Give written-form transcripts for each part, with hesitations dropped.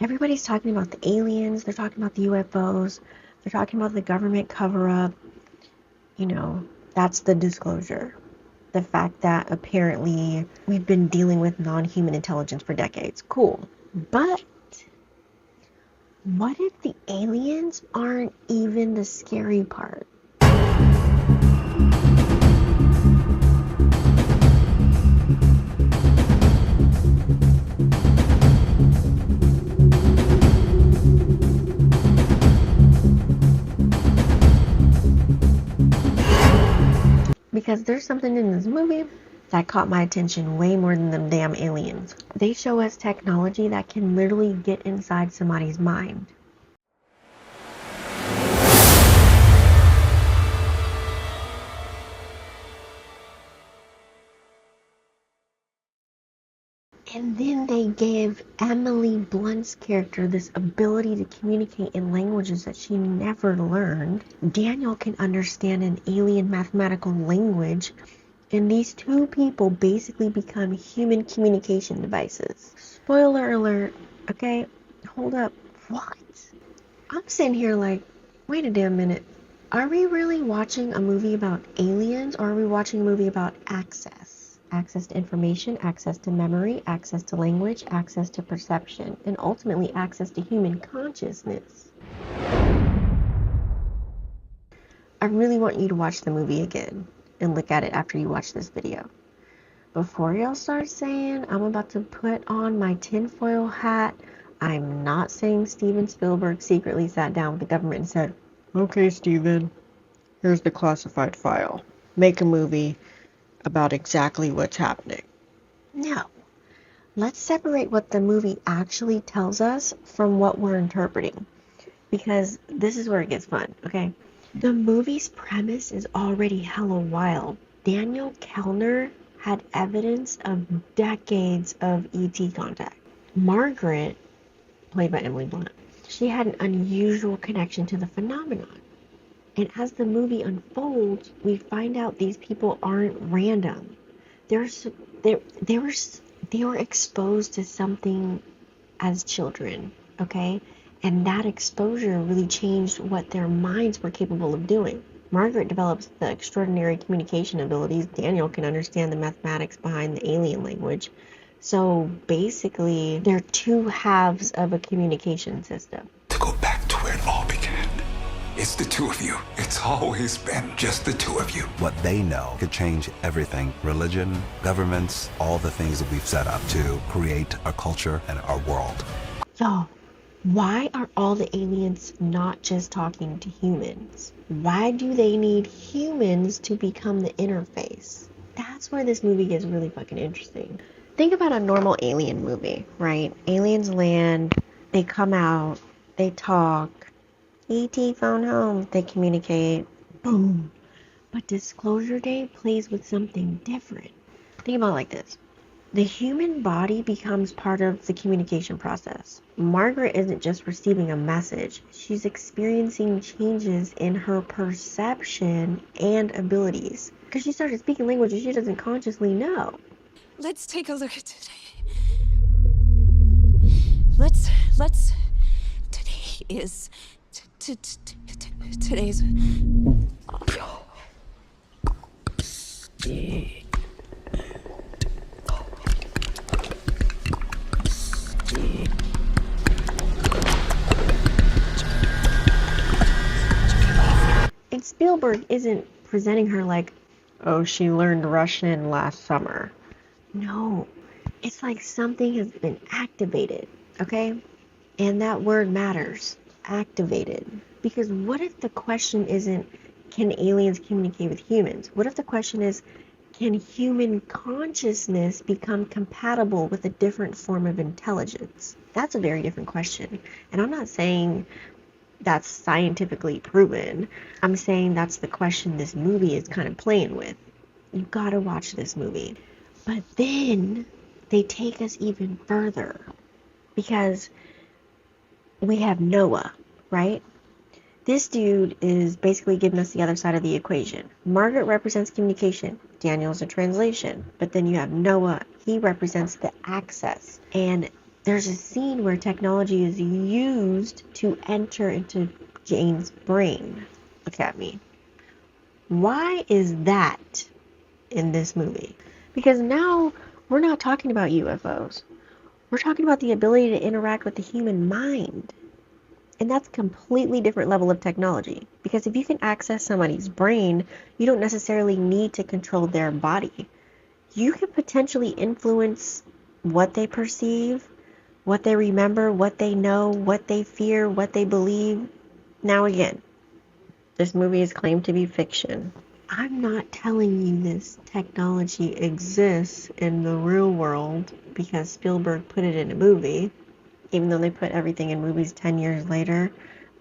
Everybody's talking about the aliens, they're talking about the UFOs, they're talking about the government cover-up. That's the disclosure. The fact that apparently we've been dealing with non-human intelligence for decades. Cool. But what if the aliens aren't even the scary part? Because there's something in this movie that caught my attention way more than them damn aliens. They show us technology that can literally get inside somebody's mind. And then they gave Emily Blunt's character this ability to communicate in languages that she never learned. Daniel can understand an alien mathematical language, and these two people basically become human communication devices. Spoiler alert, okay? Hold up. What? I'm sitting here like, wait a damn minute. Are we really watching a movie about aliens, or are we watching a movie about access? Access to information, access to memory, access to language, access to perception, and ultimately access to human consciousness. I really want you to watch the movie again and look at it after you watch this video. Before y'all start saying I'm about to put on my tinfoil hat, I'm not saying Steven Spielberg secretly sat down with the government and said, "Okay, Steven, here's the classified file. Make a movie about exactly what's happening." No. Let's separate what the movie actually tells us from what we're interpreting. Because this is where it gets fun, okay? The movie's premise is already hella wild. Daniel Kellner had evidence of decades of ET contact. Margaret, played by Emily Blunt, she had an unusual connection to the phenomenon. And as the movie unfolds, we find out these people aren't random. They were exposed to something as children, okay? And that exposure really changed what their minds were capable of doing. Margaret develops the extraordinary communication abilities. Daniel can understand the mathematics behind the alien language. So basically, they're two halves of a communication system. To go back to where it all began. It's the two of you. It's always been just the two of you. What they know could change everything. Religion, governments, all the things that we've set up to create our culture and our world. So, why are all the aliens not just talking to humans? Why do they need humans to become the interface? That's where this movie gets really fucking interesting. Think about a normal alien movie, right? Aliens land, they come out, they talk, ET phone home, they communicate, boom. But Disclosure Day plays with something different. Think about it like this. The human body becomes part of the communication process. Margaret isn't just receiving a message. She's experiencing changes in her perception and abilities. Because she started speaking languages she doesn't consciously know. Let's take a look at today. Let's today is today's And Spielberg isn't presenting her like, oh, she learned Russian last summer. No, it's like something has been activated, okay? And that word matters, activated. Because what if the question isn't, can aliens communicate with humans? What if the question is, can human consciousness become compatible with a different form of intelligence? That's a very different question. And I'm not saying that's scientifically proven. I'm saying that's the question this movie is kind of playing with. You gotta watch this movie. But then they take us even further. Because we have Noah, right? This dude is basically giving us the other side of the equation. Margaret represents communication. Daniel's a translation. But then you have Noah. He represents the access. And There's a scene where technology is used to enter into Jane's brain. Look at me. Why is that in this movie? Because now we're not talking about UFOs. We're talking about the ability to interact with the human mind. And that's a completely different level of technology. Because if you can access somebody's brain, you don't necessarily need to control their body. You can potentially influence what they perceive, what they remember, what they know, what they fear, what they believe. Now again, this movie is claimed to be fiction. I'm not telling you this technology exists in the real world because Spielberg put it in a movie. Even though they put everything in movies 10 years later,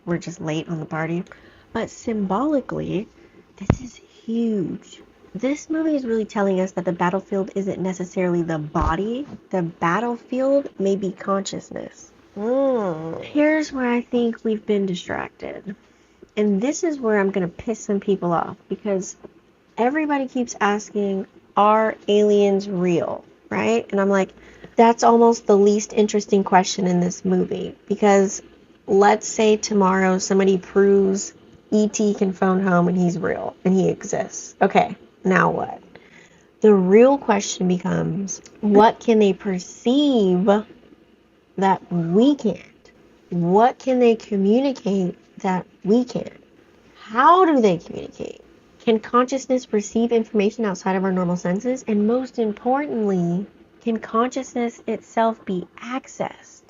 we're just late on the party. But symbolically, this is huge. This movie is really telling us that the battlefield isn't necessarily the body. The battlefield may be consciousness. Here's where I think we've been distracted. And this is where I'm going to piss some people off. Because everybody keeps asking, are aliens real? Right? And I'm like, that's almost the least interesting question in this movie. Because let's say tomorrow somebody proves E.T. can phone home and he's real and he exists. Okay, now what? The real question becomes, what can they perceive that we can't? What can they communicate that we can't? How do they communicate? Can consciousness perceive information outside of our normal senses? And most importantly, can consciousness itself be accessed?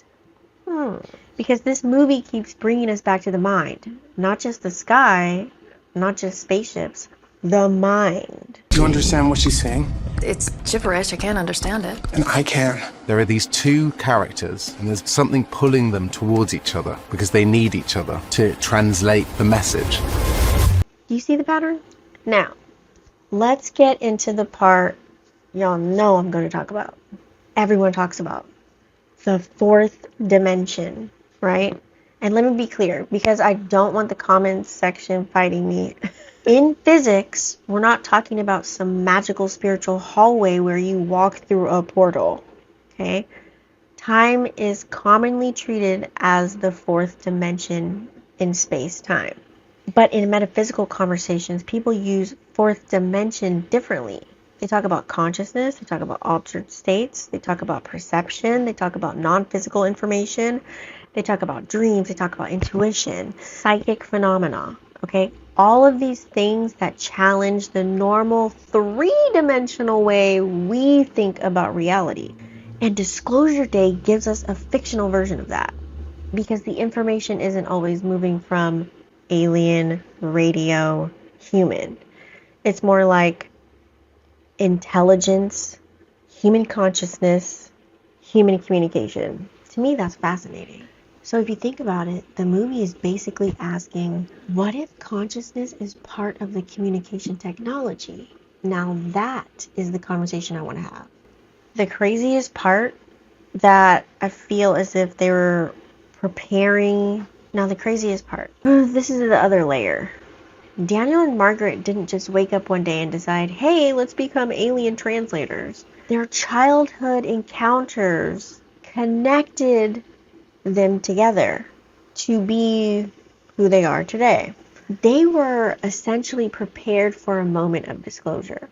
Because this movie keeps bringing us back to the mind. Not just the sky, not just spaceships, the mind. Do you understand what she's saying? It's gibberish. I can't understand it. And I can. There are these two characters, and there's something pulling them towards each other because they need each other to translate the message. Do you see the pattern? Now, let's get into the part y'all know I'm going to talk about. Everyone talks about the fourth dimension, right? And let me be clear, because I don't want the comments section fighting me. In physics, we're not talking about some magical spiritual hallway where you walk through a portal, okay? Time is commonly treated as the fourth dimension in space-time. But in metaphysical conversations, people use fourth dimension differently. They talk about consciousness, they talk about altered states, they talk about perception, they talk about non-physical information, they talk about dreams, they talk about intuition, psychic phenomena, okay? All of these things that challenge the normal three-dimensional way we think about reality. And Disclosure Day gives us a fictional version of that because the information isn't always moving from alien, radio, human. It's more like intelligence, human consciousness, human communication. To me, that's fascinating. So if you think about it, the movie is basically asking, what if consciousness is part of the communication technology? Now that is the conversation I want to have. The craziest part that I feel as if they were preparing. Now the craziest part. This is the other layer. Daniel and Margaret didn't just wake up one day and decide, hey, let's become alien translators. Their childhood encounters connected them together to be who they are today. They were essentially prepared for a moment of disclosure.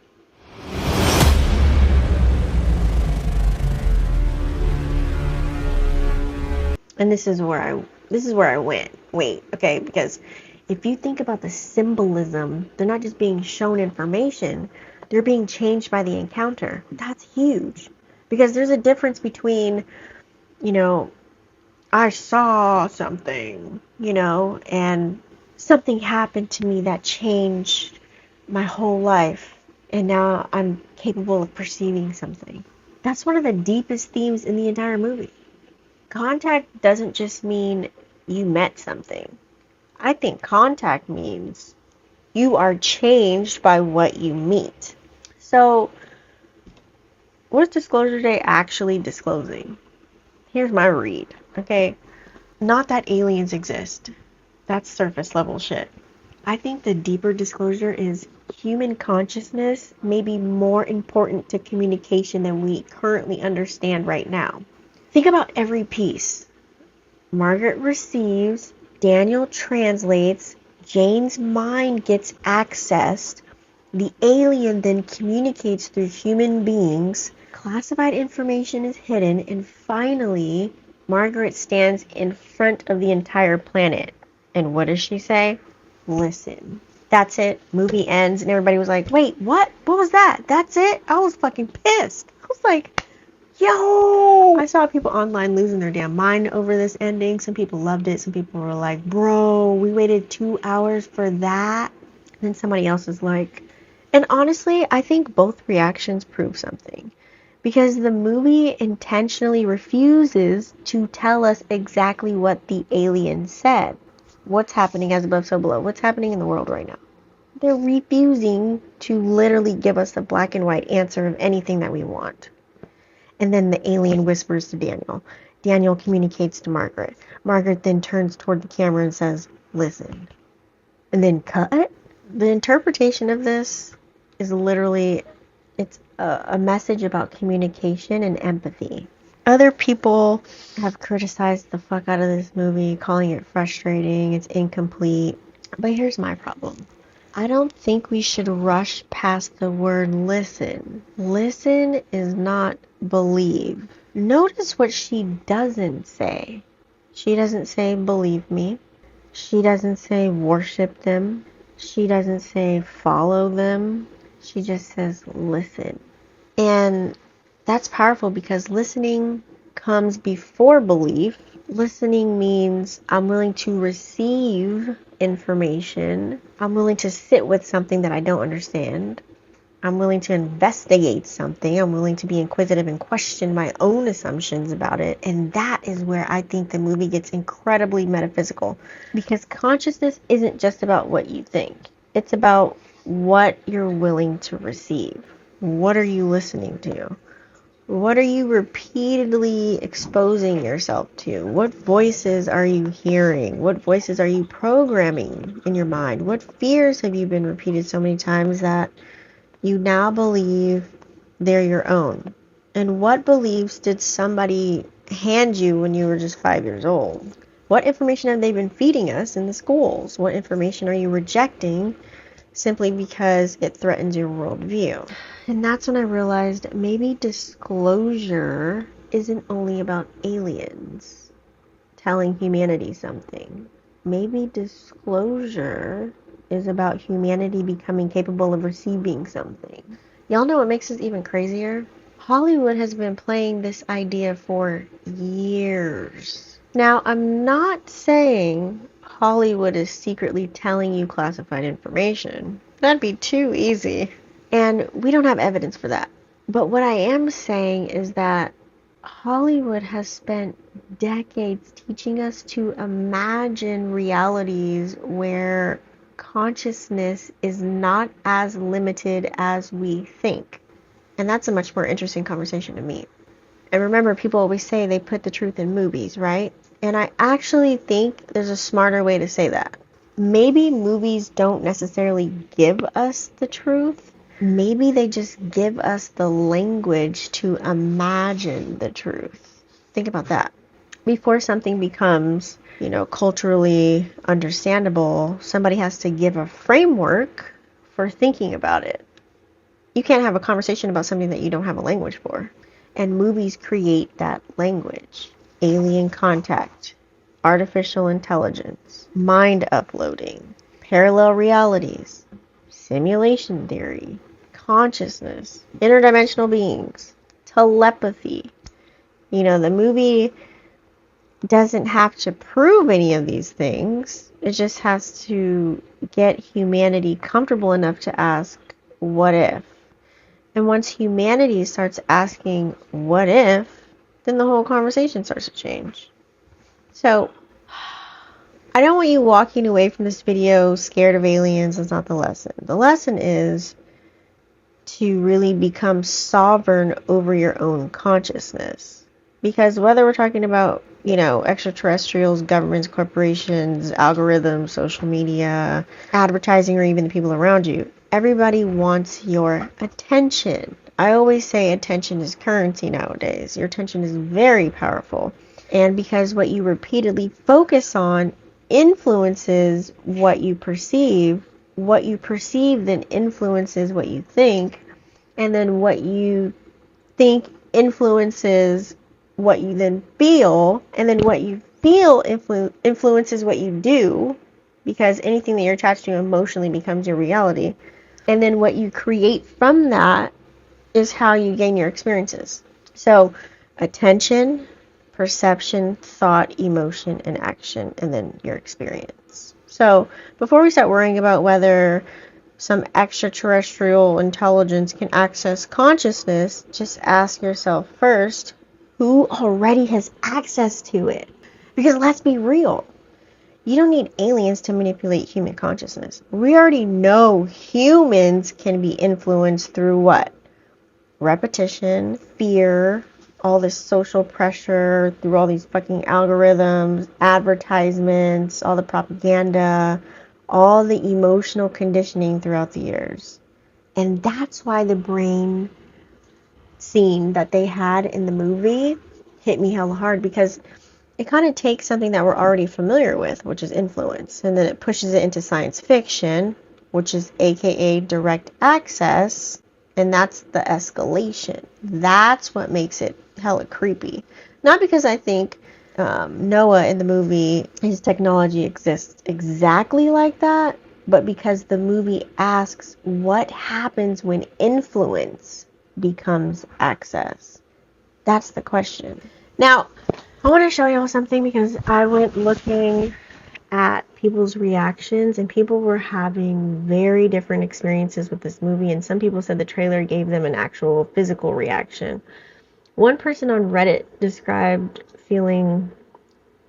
And this is where I went. Wait, okay, because if you think about the symbolism, they're not just being shown information, they're being changed by the encounter. That's huge. Because there's a difference between, I saw something, and something happened to me that changed my whole life, and now I'm capable of perceiving something. That's one of the deepest themes in the entire movie. Contact doesn't just mean you met something. I think contact means you are changed by what you meet. So, what is Disclosure Day actually disclosing? Here's my read, okay? Not that aliens exist. That's surface level shit. I think the deeper disclosure is human consciousness may be more important to communication than we currently understand right now. Think about every piece. Margaret receives, Daniel translates, Jane's mind gets accessed, the alien then communicates through human beings, classified information is hidden, and finally, Margaret stands in front of the entire planet. And what does she say? Listen. That's it. Movie ends, and everybody was like, wait, what? What was that? That's it? I was fucking pissed. I was like, yo! I saw people online losing their damn mind over this ending. Some people loved it. Some people were like, bro, we waited 2 hours for that. And then somebody else is like, and honestly, I think both reactions prove something. Because the movie intentionally refuses to tell us exactly what the alien said. What's happening as above, so below? What's happening in the world right now? They're refusing to literally give us the black and white answer of anything that we want. And then the alien whispers to Daniel. Daniel communicates to Margaret. Margaret then turns toward the camera and says, listen. And then cut. The interpretation of this is literally, it's a message about communication and empathy. Other people have criticized the fuck out of this movie, calling it frustrating, it's incomplete. But here's my problem. I don't think we should rush past the word listen. Listen is not believe. Notice what she doesn't say. She doesn't say believe me. She doesn't say worship them. She doesn't say follow them. She just says listen. And that's powerful because listening comes before belief. Listening means I'm willing to receive information. I'm willing to sit with something that I don't understand. I'm willing to investigate something. I'm willing to be inquisitive and question my own assumptions about it. And that is where I think the movie gets incredibly metaphysical. Because consciousness isn't just about what you think. It's about what you're willing to receive. What are you listening to? What are you repeatedly exposing yourself to? What voices are you hearing? What voices are you programming in your mind? What fears have you been repeated so many times that you now believe they're your own? And what beliefs did somebody hand you when you were just 5 years old? What information have they been feeding us in the schools? What information are you rejecting simply because it threatens your worldview? And that's when I realized maybe disclosure isn't only about aliens telling humanity something. Maybe disclosure is about humanity becoming capable of receiving something. Y'all know what makes this even crazier? Hollywood has been playing this idea for years. Now, I'm not saying Hollywood is secretly telling you classified information. That'd be too easy. And we don't have evidence for that. But what I am saying is that Hollywood has spent decades teaching us to imagine realities where consciousness is not as limited as we think. And that's a much more interesting conversation to me. And remember, people always say they put the truth in movies, right? And I actually think there's a smarter way to say that. Maybe movies don't necessarily give us the truth. Maybe they just give us the language to imagine the truth. Think about that. Before something becomes, culturally understandable, somebody has to give a framework for thinking about it. You can't have a conversation about something that you don't have a language for. And movies create that language. Alien contact, artificial intelligence, mind uploading, parallel realities, simulation theory, consciousness, interdimensional beings, telepathy. The movie doesn't have to prove any of these things. It just has to get humanity comfortable enough to ask, what if? And once humanity starts asking, what if, then the whole conversation starts to change. So, I don't want you walking away from this video scared of aliens. That's not the lesson. The lesson is to really become sovereign over your own consciousness. Because whether we're talking about, extraterrestrials, governments, corporations, algorithms, social media, advertising, or even the people around you, everybody wants your attention. I always say attention is currency nowadays. Your attention is very powerful. And because what you repeatedly focus on influences what you perceive then influences what you think, and then what you think influences what you then feel, and then what you feel influences what you do, because anything that you're attached to emotionally becomes your reality. And then what you create from that is how you gain your experiences. So, attention, perception, thought, emotion, and action, and then your experience. So, before we start worrying about whether some extraterrestrial intelligence can access consciousness, just ask yourself first, who already has access to it? Because let's be real, you don't need aliens to manipulate human consciousness. We already know humans can be influenced through what? Repetition, fear, all this social pressure, through all these fucking algorithms, advertisements, all the propaganda, all the emotional conditioning throughout the years. And that's why the brain scene that they had in the movie hit me hella hard, because it kind of takes something that we're already familiar with, which is influence, and then it pushes it into science fiction, which is aka direct access, and that's the escalation. That's what makes it hella creepy. Not because I think Noah in the movie, his technology exists exactly like that, but because the movie asks what happens when influence becomes access. That's the question. Now, I want to show y'all something, because I went looking at people's reactions, and people were having very different experiences with this movie, and some people said the trailer gave them an actual physical reaction. One person on Reddit described feeling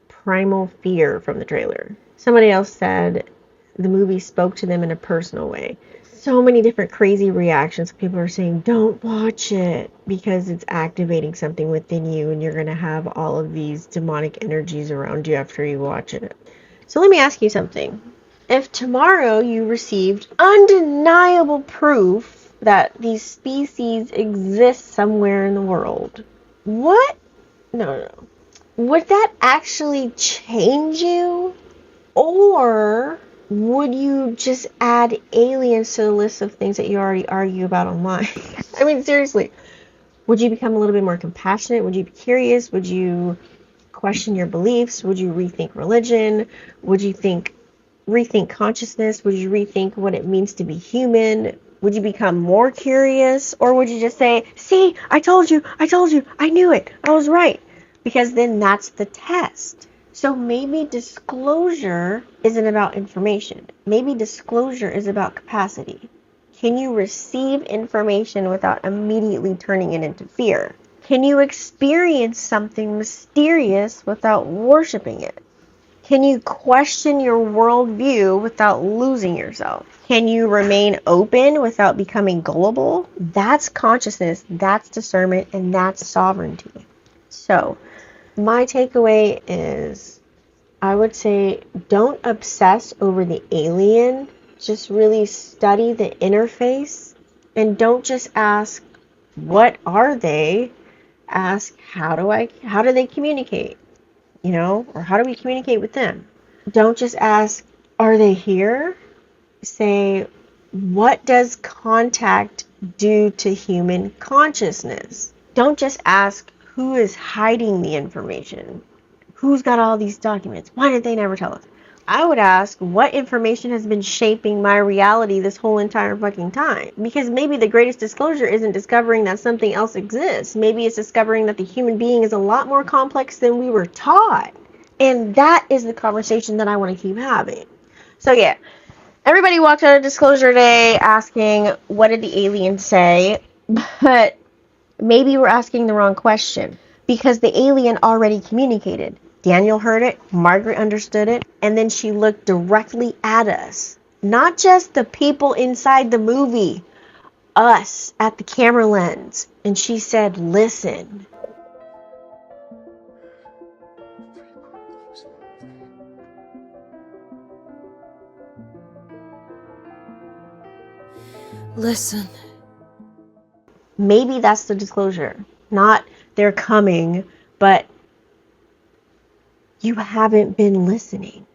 primal fear from the trailer. Somebody else said the movie spoke to them in a personal way. So many different crazy reactions. People are saying, don't watch it because it's activating something within you and you're going to have all of these demonic energies around you after you watch it. So let me ask you something. If tomorrow you received undeniable proof that these species exist somewhere in the world, what? No. Would that actually change you? Or would you just add aliens to the list of things that you already argue about online? I mean, seriously. Would you become a little bit more compassionate? Would you be curious? Would you question your beliefs? Would you rethink religion? Would you rethink consciousness? Would you rethink what it means to be human? Would you become more curious? Or would you just say, see, I told you, I knew it, I was right? Because then that's the test. So maybe disclosure isn't about information. Maybe disclosure is about capacity. Can you receive information without immediately turning it into fear? Can you experience something mysterious without worshiping it? Can you question your worldview without losing yourself? Can you remain open without becoming gullible? That's consciousness, that's discernment, and that's sovereignty. So, my takeaway is, I would say, don't obsess over the alien. Just really study the interface. And don't just ask, what are they? Ask, how do they communicate? Or how do we communicate with them? Don't just ask, are they here? Say, what does contact do to human consciousness? Don't just ask, who is hiding the information? Who's got all these documents? Why did they never tell us? I would ask, what information has been shaping my reality this whole entire fucking time? Because maybe the greatest disclosure isn't discovering that something else exists. Maybe it's discovering that the human being is a lot more complex than we were taught. And that is the conversation that I want to keep having. So yeah, everybody walked out of Disclosure Day asking, what did the aliens say? But maybe we're asking the wrong question, because the alien already communicated. Daniel heard it, Margaret understood it, and then she looked directly at us. Not just the people inside the movie, us at the camera lens. And she said, listen. Listen. Maybe that's the disclosure. Not they're coming, but you haven't been listening.